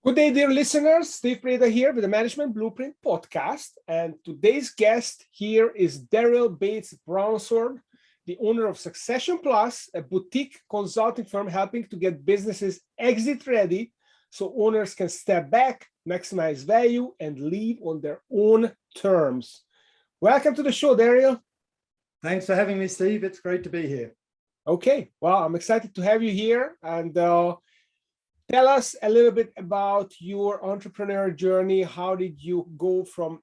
Good day, dear listeners. Steve Preda here with the Management Blueprint podcast. And today's guest here is Darryl Bates-Brownsword, the owner of Succession Plus, a boutique consulting firm helping to get businesses exit ready so owners can step back, maximize value, and leave on their own terms. Welcome to the show, Darryl. Thanks for having me, Steve. It's great to be here. Okay, well, I'm excited to have you here. And tell us a little bit about your entrepreneurial journey. How did you go from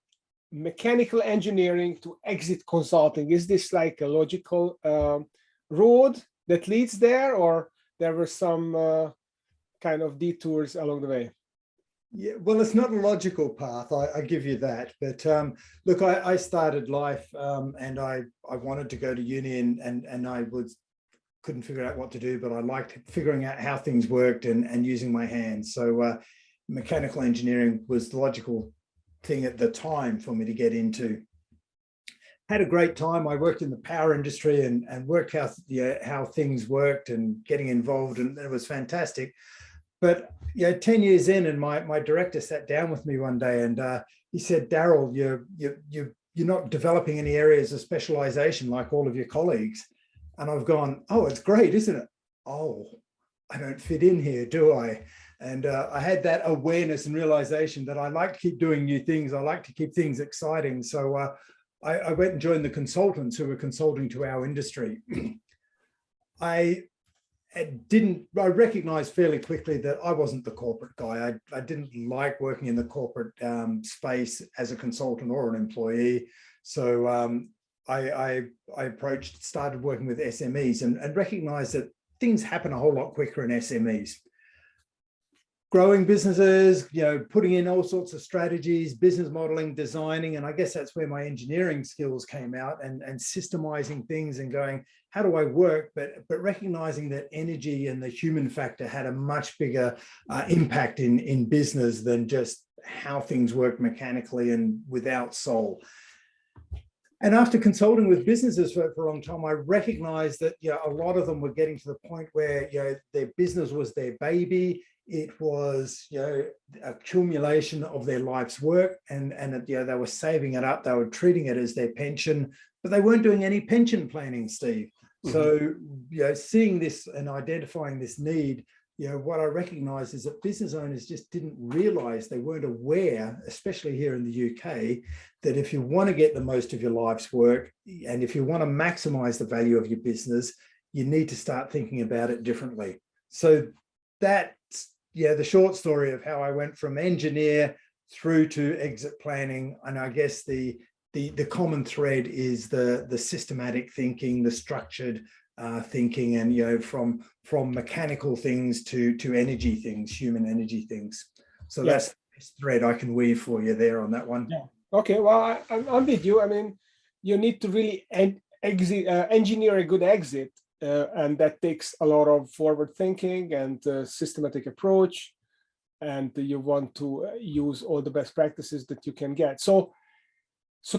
mechanical engineering to exit consulting? Is this like a logical road that leads there, or there were some kind of detours along the way? Yeah, well, it's not a logical path, I give you that. But look, I started life and I wanted to go to uni and I couldn't figure out what to do, but I liked figuring out how things worked and using my hands. So mechanical engineering was the logical thing at the time for me to get into. Had a great time. I worked in the power industry and worked out how things worked and getting involved, and it was fantastic. But 10 years in, and my director sat down with me one day and he said, "Darryl, you're not developing any areas of specialization like all of your colleagues." And I've gone, "Oh, it's great, isn't it? Oh, I don't fit in here, do I?" And I had that awareness and realization that I like to keep doing new things. I like to keep things exciting. So I went and joined the consultants who were consulting to our industry. I recognized fairly quickly that I wasn't the corporate guy. I didn't like working in the corporate space as a consultant or an employee. So I started working with SMEs and recognized that things happen a whole lot quicker in SMEs. Growing businesses, putting in all sorts of strategies, business modeling, designing, and I guess that's where my engineering skills came out and systemizing things and going, how do I work? But recognizing that energy and the human factor had a much bigger impact in business than just how things work mechanically and without soul. And after consulting with businesses for a long time, I recognized that a lot of them were getting to the point where their business was their baby. It was accumulation of their life's work, and they were saving it up. They were treating it as their pension, but they weren't doing any pension planning, Steve. Mm-hmm. So seeing this and identifying this need, what I recognized is that business owners just didn't realize, they weren't aware, especially here in the UK, that if you want to get the most of your life's work and if you want to maximize the value of your business, you need to start thinking about it differently. So that's the short story of how I went from engineer through to exit planning. And I guess the common thread is the systematic thinking, the structured thinking, and from mechanical things to energy things, human energy things. So that's the thread I can weave for you there on that one. Yeah. Okay. Well, I'm with you. I mean, you need to really engineer a good exit. And that takes a lot of forward thinking and systematic approach. And you want to use all the best practices that you can get. So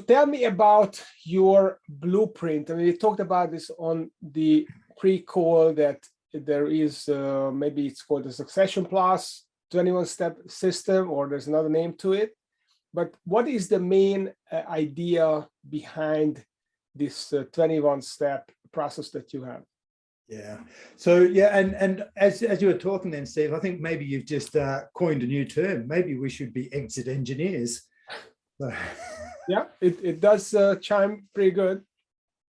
tell me about your blueprint. I mean, we talked about this on the pre-call that there is, maybe it's called the Succession Plus 21-step system, or there's another name to it. But what is the main idea behind this 21-step process that you have? Yeah. So and as you were talking then, Steve, I think maybe you've just coined a new term. Maybe we should be exit engineers. So. Yeah, it does chime pretty good.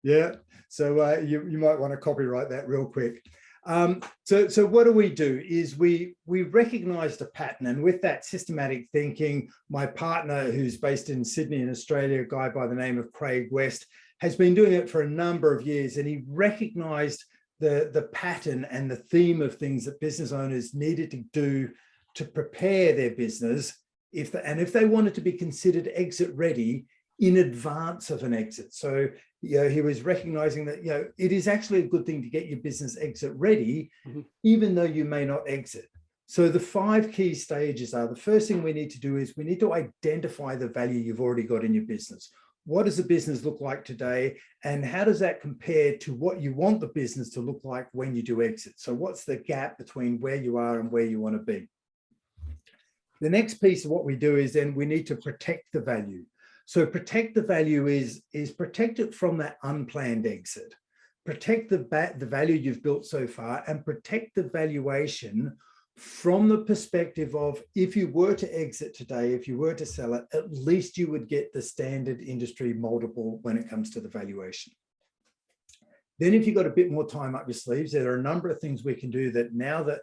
Yeah. So you might want to copyright that real quick. So what do is we recognized a pattern, and with that systematic thinking, my partner, who's based in Sydney in Australia, a guy by the name of Craig West, has been doing it for a number of years, and he recognized the pattern and the theme of things that business owners needed to do to prepare their business if they wanted to be considered exit ready in advance of an exit. So he was recognizing that it is actually a good thing to get your business exit ready, mm-hmm. even though you may not exit. So the 5 key stages are: the first thing we need to do is we need to identify the value you've already got in your business. What does the business look like today? And how does that compare to what you want the business to look like when you do exit? So what's the gap between where you are and where you want to be? The next piece of what we do is then we need to protect the value. So protect the value is protect it from that unplanned exit. Protect the value you've built so far, and protect the valuation from the perspective of, if you were to exit today, if you were to sell it, at least you would get the standard industry multiple when it comes to the valuation. Then if you've got a bit more time up your sleeves, there are a number of things we can do that now that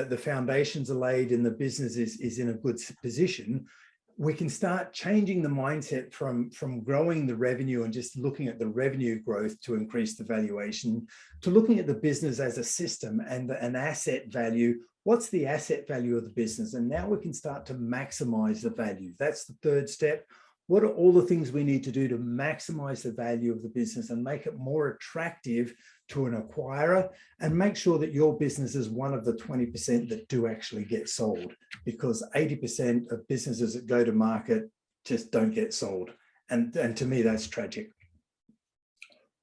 the foundations are laid and the business is in a good position, we can start changing the mindset from growing the revenue and just looking at the revenue growth to increase the valuation, to looking at the business as a system and an asset value. What's the asset value of the business? And now we can start to maximize the value. That's the third step. What are all the things we need to do to maximize the value of the business and make it more attractive to an acquirer, and make sure that your business is one of the 20% that do actually get sold, because 80% of businesses that go to market just don't get sold. And to me, that's tragic.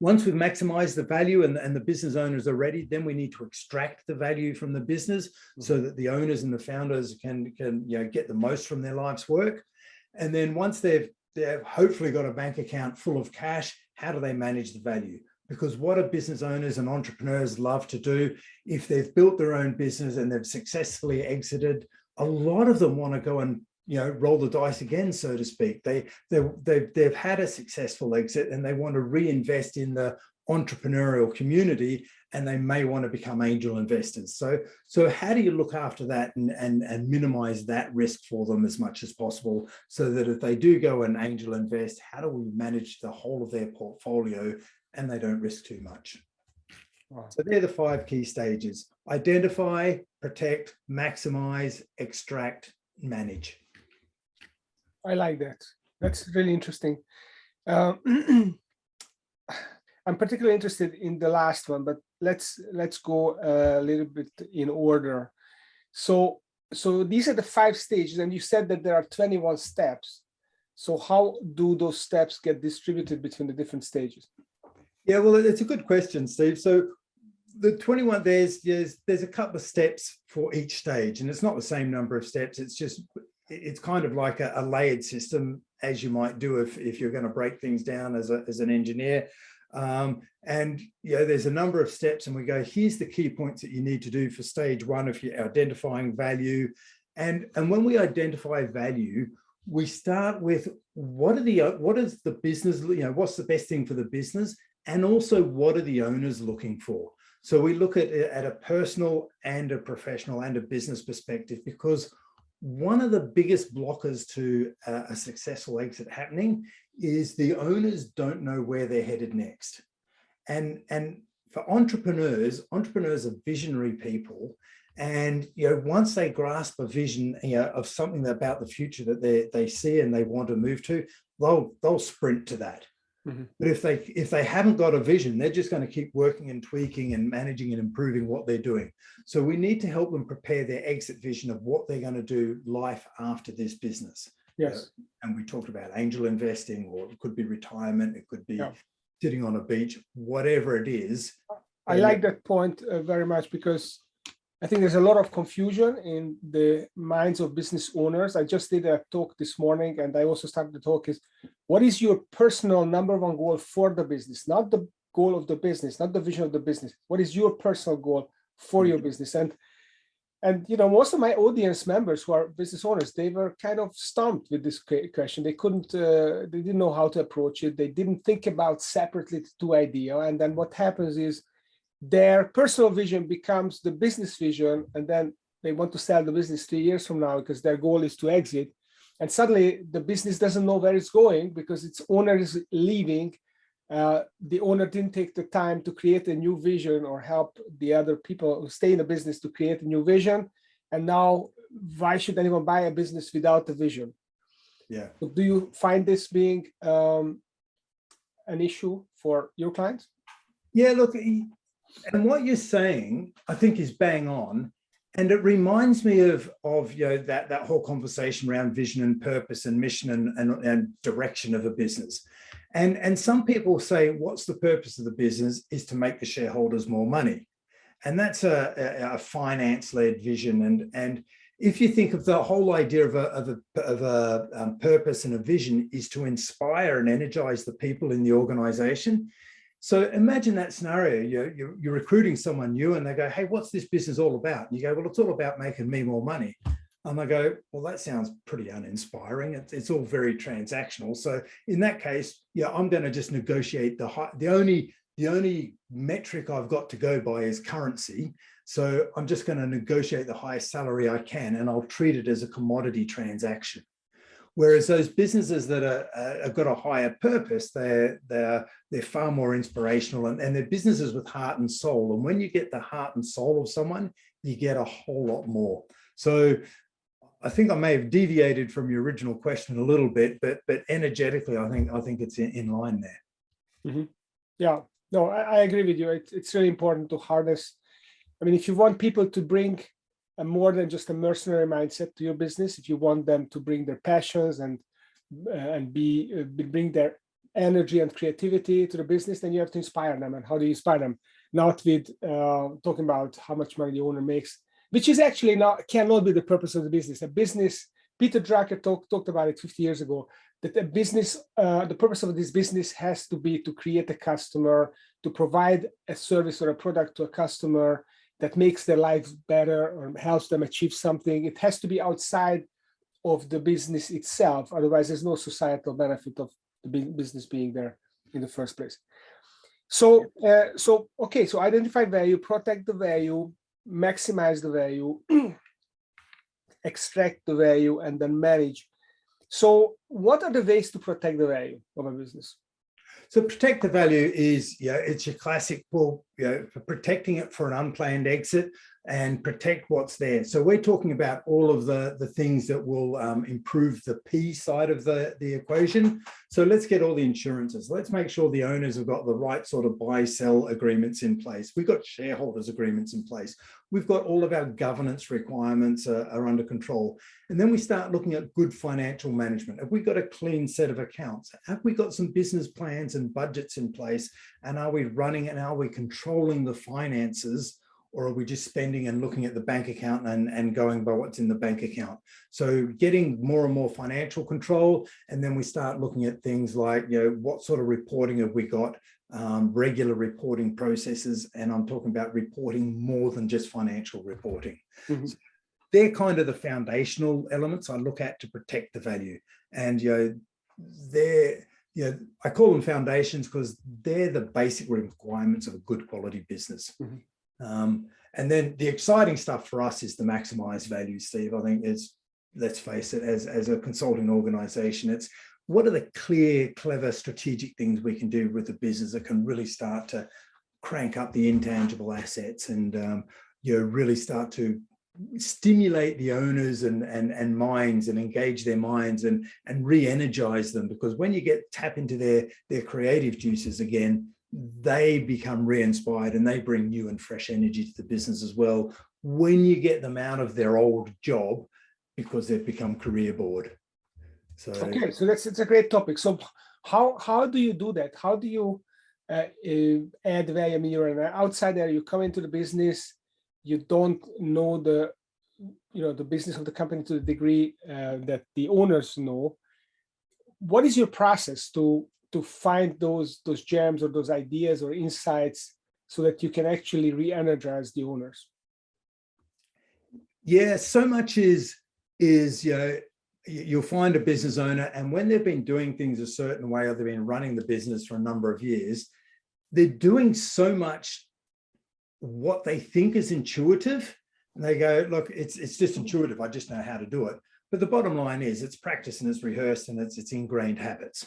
Once we've maximized the value and the business owners are ready, then we need to extract the value from the business so that the owners and the founders can get the most from their life's work. And then once they've hopefully got a bank account full of cash, how do they manage the value? Because what do business owners and entrepreneurs love to do? If they've built their own business and they've successfully exited, a lot of them want to go and roll the dice again, so to speak. They've had a successful exit and they want to reinvest in the entrepreneurial community, and they may want to become angel investors. So how do you look after that and minimize that risk for them as much as possible, so that if they do go and angel invest, how do we manage the whole of their portfolio and they don't risk too much? Wow. So they're the 5 key stages: identify, protect, maximize, extract, manage. I like that. That's really interesting. I'm particularly interested in the last one, but let's go a little bit in order. So these are the 5 stages, and you said that there are 21 steps. So how do those steps get distributed between the different stages? Yeah, well, it's a good question, Steve. So the 21, there's a couple of steps for each stage, and it's not the same number of steps. It's kind of like a layered system, as you might do if you're going to break things down as an engineer. And there's a number of steps, and we go, here's the key points that you need to do for stage 1 if you're identifying value. And when we identify value, we start with what is the business, what's the best thing for the business, and also what are the owners looking for. So we look at it at a personal and a professional and a business perspective, because one of the biggest blockers to a successful exit happening is the owners don't know where they're headed next. And for entrepreneurs are visionary people. And once they grasp a vision of something about the future that they see and they want to move to, they'll sprint to that. Mm-hmm. But if they haven't got a vision, they're just going to keep working and tweaking and managing and improving what they're doing. So we need to help them prepare their exit vision of what they're going to do life after this business. Yes. And we talked about angel investing, or it could be retirement, it could be sitting on a beach, whatever it is. I like that point very much, because I think there's a lot of confusion in the minds of business owners. I just did a talk this morning, and I also started the talk is, what is your personal number 1 goal for the business? Not the goal of the business, not the vision of the business. What is your personal goal for your business? And most of my audience members who are business owners, they were kind of stumped with this question. They didn't know how to approach it. They didn't think about separately the 2 ideas. And then what happens is their personal vision becomes the business vision, and then they want to sell the business 3 years from now because their goal is to exit. And suddenly the business doesn't know where it's going because its owner is leaving. The owner didn't take the time to create a new vision or help the other people who stay in the business to create a new vision. And now, why should anyone buy a business without a vision? Yeah. So do you find this being an issue for your clients? Yeah, look, and what you're saying, I think, is bang on. And it reminds me of that whole conversation around vision and purpose and mission and direction of a business. And some people say, what's the purpose of the business is to make the shareholders more money. And that's a finance-led vision. And if you think of the whole idea of a purpose and a vision is to inspire and energize the people in the organization. So imagine that scenario, you're recruiting someone new and they go, hey, what's this business all about? And you go, well, it's all about making me more money. And I go, well, that sounds pretty uninspiring. It's all very transactional. So in that case, yeah, I'm going to just negotiate the only metric I've got to go by is currency. So I'm just going to negotiate the highest salary I can, and I'll treat it as a commodity transaction. Whereas those businesses that have got a higher purpose, they're far more inspirational, and they're businesses with heart and soul. And when you get the heart and soul of someone, you get a whole lot more. So I think I may have deviated from your original question a little bit, but energetically, I think it's in line there. Mm-hmm. Yeah, no, I agree with you. It's really important to harness. I mean, if you want people to bring more than just a mercenary mindset to your business, if you want them to bring their passions and bring their energy and creativity to the business, then you have to inspire them. And how do you inspire them? Not with talking about how much money the owner makes, which is actually cannot be the purpose of the business. A business, Peter Drucker talked about it 50 years ago, that the purpose of this business has to be to create a customer, to provide a service or a product to a customer that makes their lives better or helps them achieve something. It has to be outside of the business itself. Otherwise, there's no societal benefit of the business being there in the first place. So identify value, protect the value, maximize the value, extract the value, and then manage. So what are the ways to protect the value of a business? So protect the value is, it's your classic, for protecting it for an unplanned exit and protect what's there. So we're talking about all of the things that will improve the P side of the equation. So let's get all the insurances. Let's make sure the owners have got the right sort of buy-sell agreements in place. We've got shareholders agreements in place. We've got all of our governance requirements are under control. And then we start looking at good financial management. Have we got a clean set of accounts? Have we got some business plans and budgets in place? And are we running and are we controlling the finances? Or are we just spending and looking at the bank account and going by what's in the bank account? So getting more and more financial control. And then we start looking at things like, what sort of reporting have we got? Regular reporting processes. And I'm talking about reporting more than just financial reporting. Mm-hmm. So they're kind of the foundational elements I look at to protect the value. And, I call them foundations because they're the basic requirements of a good quality business. Mm-hmm. And then the exciting stuff for us is the maximize value, Steve. I think let's face it, as a consulting organization, it's what are the clear, clever, strategic things we can do with the business that can really start to crank up the intangible assets and really start to stimulate the owners and minds and engage their minds and re-energize them. Because when you tap into their creative juices again, they become re-inspired and they bring new and fresh energy to the business as well when you get them out of their old job because they've become career bored. So okay, so it's a great topic. So how do you do that? How do you add value? I mean, you're an outsider, you come into the business, you don't know the business of the company to the degree that the owners know. What is your process to find those gems or those ideas or insights so that you can actually re-energize the owners? Yeah, so much is you'll find a business owner, and when they've been doing things a certain way or they've been running the business for a number of years, they're doing so much what they think is intuitive. And they go, look, it's just intuitive. I just know how to do it. But the bottom line is it's practice and it's rehearsed and it's ingrained habits.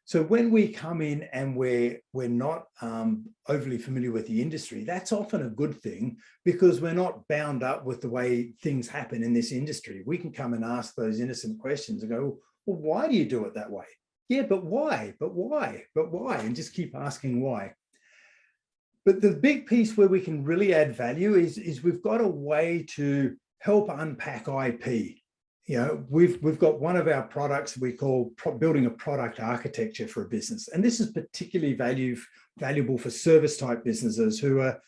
So when we come in and we're not overly familiar with the industry, that's often a good thing because we're not bound up with the way things happen in this industry. We can come and ask those innocent questions and go, well, why do you do it that way? Yeah, but why? But why? But why? And just keep asking why. But the big piece where we can really add value is we've got a way to help unpack IP. We've got one of our products we call building a product architecture for a business. And this is particularly valuable for service type businesses who are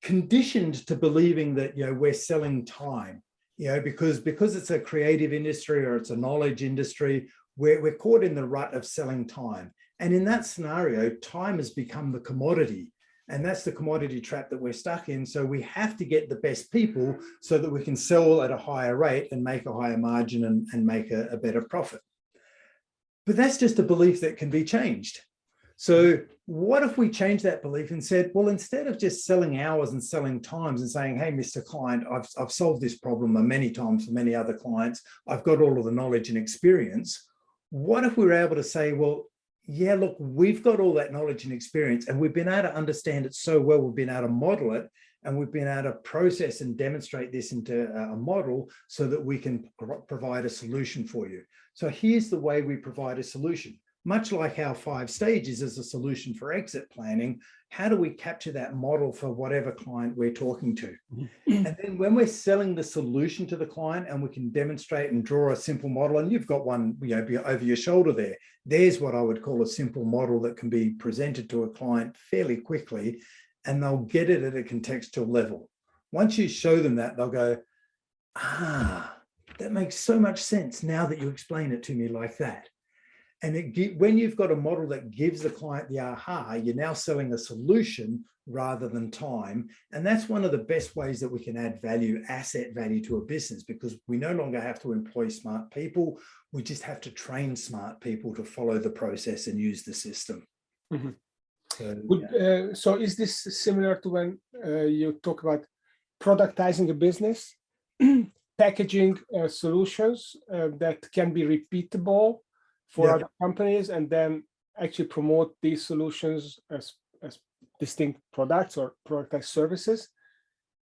conditioned to believing that, we're selling time. because it's a creative industry or it's a knowledge industry, we're caught in the rut of selling time. And in that scenario, time has become the commodity. And that's the commodity trap that we're stuck in. So we have to get the best people so that we can sell at a higher rate and make a higher margin and make a better profit. But that's just a belief that can be changed. So what if we change that belief and said, well, instead of just selling hours and selling times and saying, hey, Mr. Client, I've solved this problem many times for many other clients, I've got all of the knowledge and experience. What if we were able to say, well, yeah, look, we've got all that knowledge and experience and we've been able to understand it so well, we've been able to model it and we've been able to process and demonstrate this into a model so that we can provide a solution for you. So here's the way we provide a solution. Much like our 5 stages as a solution for exit planning, how do we capture that model for whatever client we're talking to? And then when we're selling the solution to the client and we can demonstrate and draw a simple model, and you've got one over your shoulder there, there's what I would call a simple model that can be presented to a client fairly quickly, and they'll get it at a contextual level. Once you show them that, they'll go, ah, that makes so much sense now that you explain it to me like that. And when you've got a model that gives the client the aha, you're now selling a solution rather than time. And that's one of the best ways that we can add value, asset value to a business, because we no longer have to employ smart people. We just have to train smart people to follow the process and use the system. Mm-hmm. So, so is this similar to when you talk about productizing a business, packaging solutions that can be repeatable for other companies, and then actually promote these solutions as distinct products or productized services?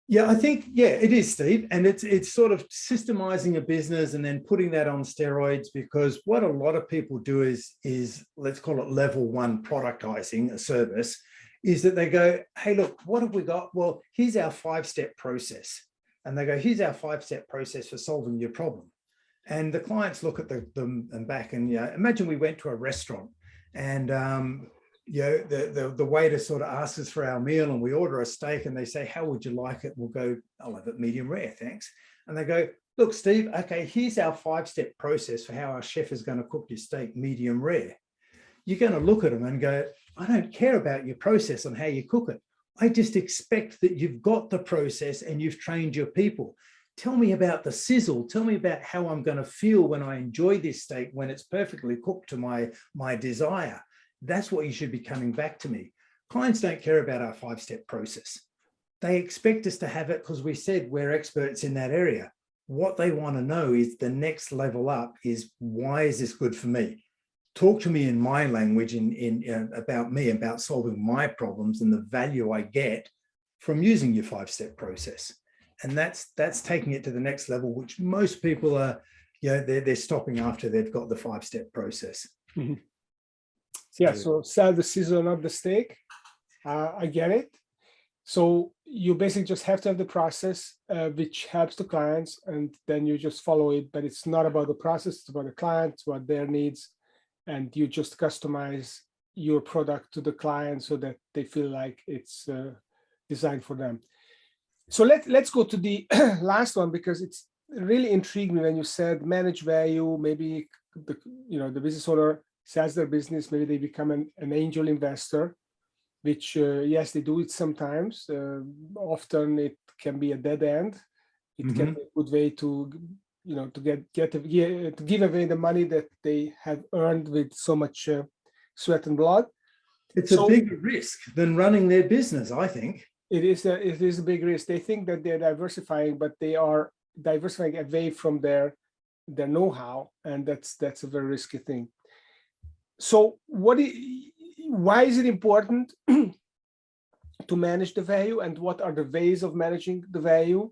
Yeah, I think, it is, Steve. And it's sort of systemizing a business and then putting that on steroids, because what a lot of people do is let's call it level 1 productizing a service, is that they go, hey, look, what have we got? Well, here's our 5-step process. And they go, here's our 5-step process for solving your problem. And the clients look at them and back, and imagine we went to a restaurant and the waiter sort of asks us for our meal and we order a steak and they say, how would you like it? We'll go, I'll have it medium rare, thanks. And they go, look, Steve, okay, here's our 5-step process for how our chef is going to cook your steak medium rare. You're going to look at them and go, I don't care about your process on how you cook it. I just expect that you've got the process and you've trained your people. Tell me about the sizzle. Tell me about how I'm going to feel when I enjoy this steak, when it's perfectly cooked to my desire. That's what you should be coming back to me. Clients don't care about our 5-step process. They expect us to have it because we said we're experts in that area. What they want to know is the next level up is, why is this good for me? Talk to me in my language, about me, about solving my problems and the value I get from using your 5-step process. And that's taking it to the next level, which most people are, they're stopping after they've got the 5-step process. Mm-hmm. Yeah, so sell the sizzle, not the steak. I get it. So you basically just have to have the process, which helps the clients, and then you just follow it. But it's not about the process, it's about the clients, what their needs, and you just customize your product to the client so that they feel like it's designed for them. So let's go to the last one, because it's really intrigued me when you said manage value. Maybe the business owner sells their business, maybe they become an angel investor, which yes, they do it sometimes. Often it can be a dead end. It can be a good way to to give away the money that they have earned with so much sweat and blood. It's a bigger risk than running their business, I think. It is a big risk. They think that they're diversifying, but they are diversifying away from their know-how, and that's a very risky thing. So why is it important to manage the value, and what are the ways of managing the value?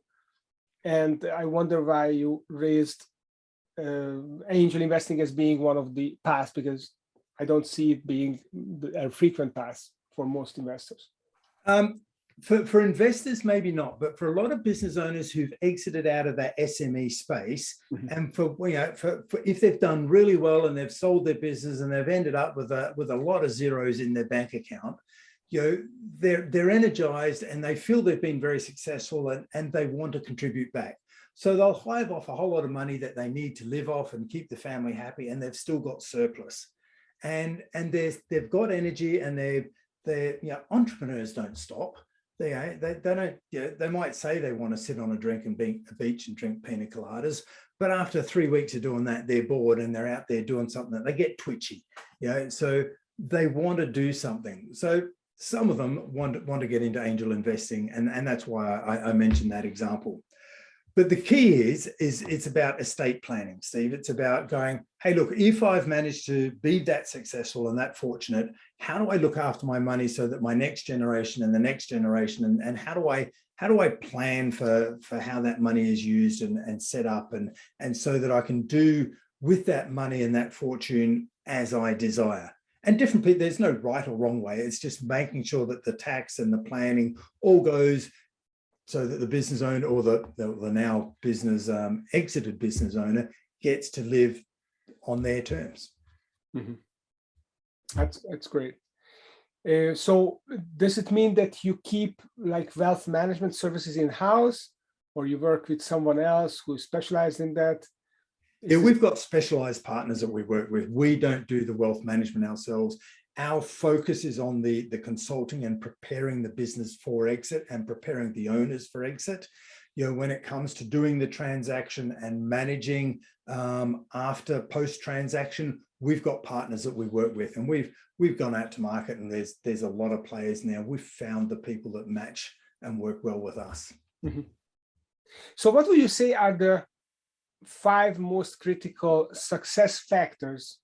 And I wonder why you raised angel investing as being one of the paths, because I don't see it being a frequent path for most investors. For investors, maybe not, but for a lot of business owners who've exited out of that SME space, and for if they've done really well and they've sold their business and they've ended up with a lot of zeros in their bank account, they're energized and they feel they've been very successful and they want to contribute back. So they'll hive off a whole lot of money that they need to live off and keep the family happy, and they've still got surplus. And they've got energy, and entrepreneurs don't stop. They don't, they might say they want to sit on a beach and drink pina coladas, but after 3 weeks of doing that, they're bored and they're out there doing something that they get twitchy, so they want to do something. So some of them want to get into angel investing, and that's why I mentioned that example. But the key is it's about estate planning, Steve. It's about going, hey, look, if I've managed to be that successful and that fortunate, how do I look after my money so that my next generation and the next generation, and how do I plan for how that money is used and set up, and so that I can do with that money and that fortune as I desire. And different people, there's no right or wrong way. It's just making sure that the tax and the planning all goes so that the business owner, or the now business exited business owner, gets to live on their terms. Mm-hmm. That's great. So does it mean that you keep like wealth management services in-house, or you work with someone else who specializes in that? Yeah, we've got specialized partners that we work with. We don't do the wealth management ourselves. Our focus is on the consulting and preparing the business for exit and preparing the owners for exit. When it comes to doing the transaction and managing after post-transaction, we've got partners that we work with, and we've gone out to market, and there's a lot of players now. We've found the people that match and work well with us. Mm-hmm. So what would you say are the 5 most critical success factors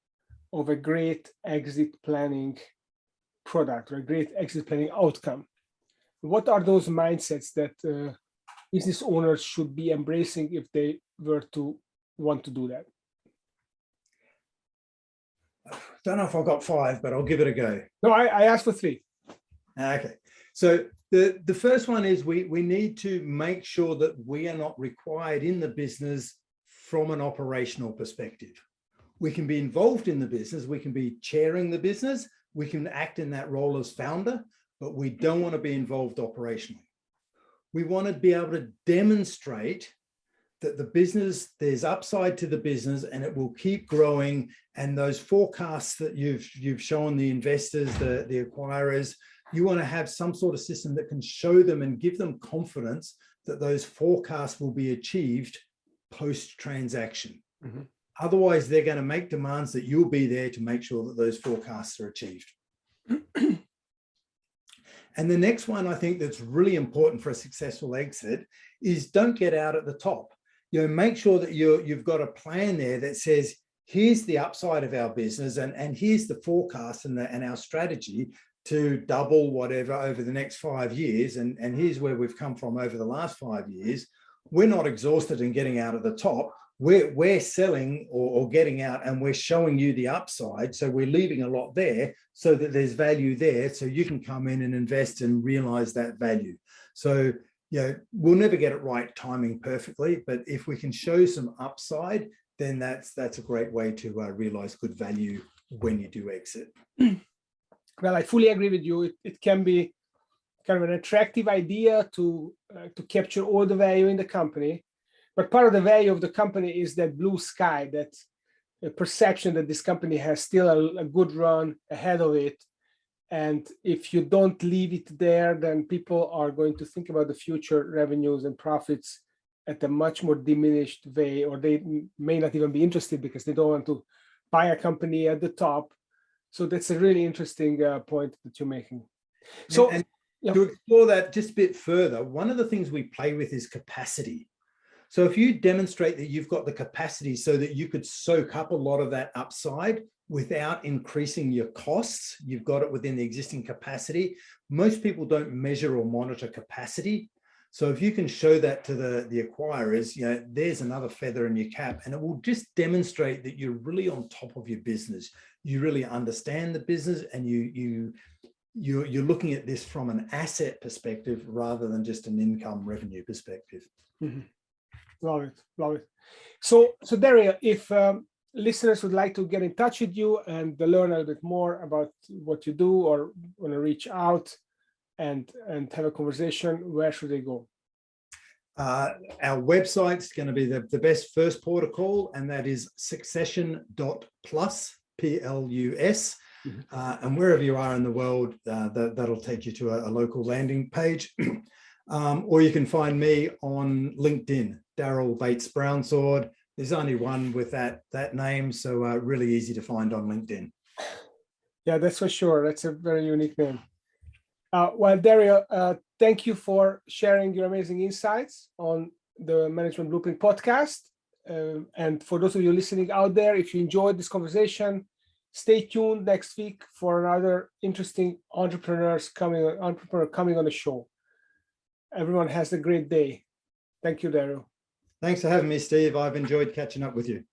of a great exit planning product, or a great exit planning outcome? What are those mindsets that business owners should be embracing if they were to want to do that? Don't know if I've got 5, but I'll give it a go. No, I asked for 3. Okay. So the first one is we need to make sure that we are not required in the business from an operational perspective. We can be involved in the business, we can be chairing the business, we can act in that role as founder, but we don't want to be involved operationally. We want to be able to demonstrate that the business, there's upside to the business and it will keep growing, and those forecasts that you've shown the investors, the acquirers, you want to have some sort of system that can show them and give them confidence that those forecasts will be achieved post-transaction. Mm-hmm. Otherwise, they're going to make demands that you'll be there to make sure that those forecasts are achieved. And the next one, I think, that's really important for a successful exit is don't get out at the top. Make sure that you've got a plan there that says, here's the upside of our business, and here's the forecast and our strategy to double whatever over the next 5 years. And here's where we've come from over the last 5 years. We're not exhausted in getting out at the top. We're selling or getting out, and we're showing you the upside. So we're leaving a lot there so that there's value there, so you can come in and invest and realize that value. So, we'll never get it right timing perfectly, but if we can show some upside, then that's a great way to realize good value when you do exit. Well, I fully agree with you. It can be kind of an attractive idea to capture all the value in the company. But part of the value of the company is that blue sky, that perception that this company has still a good run ahead of it. And if you don't leave it there, then people are going to think about the future revenues and profits at a much more diminished way, or they may not even be interested because they don't want to buy a company at the top. So that's a really interesting point that you're making. So and to explore that just a bit further, one of the things we play with is capacity. So if you demonstrate that you've got the capacity so that you could soak up a lot of that upside without increasing your costs, you've got it within the existing capacity. Most people don't measure or monitor capacity. So if you can show that to the acquirers, there's another feather in your cap, and it will just demonstrate that you're really on top of your business. You really understand the business, and you're looking at this from an asset perspective rather than just an income revenue perspective. Mm-hmm. Love it. So Darryl, if listeners would like to get in touch with you and learn a little bit more about what you do, or want to reach out and have a conversation, where should they go? Our website's going to be the best first port of call, and that is succession.plus, Plus. And wherever you are in the world, that'll take you to a local landing page. Or you can find me on LinkedIn, Darryl Bates-Brownsword. There's only one with that name, so really easy to find on LinkedIn. Yeah, that's for sure. That's a very unique name. Well, Darryl, thank you for sharing your amazing insights on the Management Blueprint podcast. And for those of you listening out there, if you enjoyed this conversation, stay tuned next week for another interesting entrepreneur coming on the show. Everyone has a great day. Thank you, Darryl. Thanks for having me, Steve. I've enjoyed catching up with you.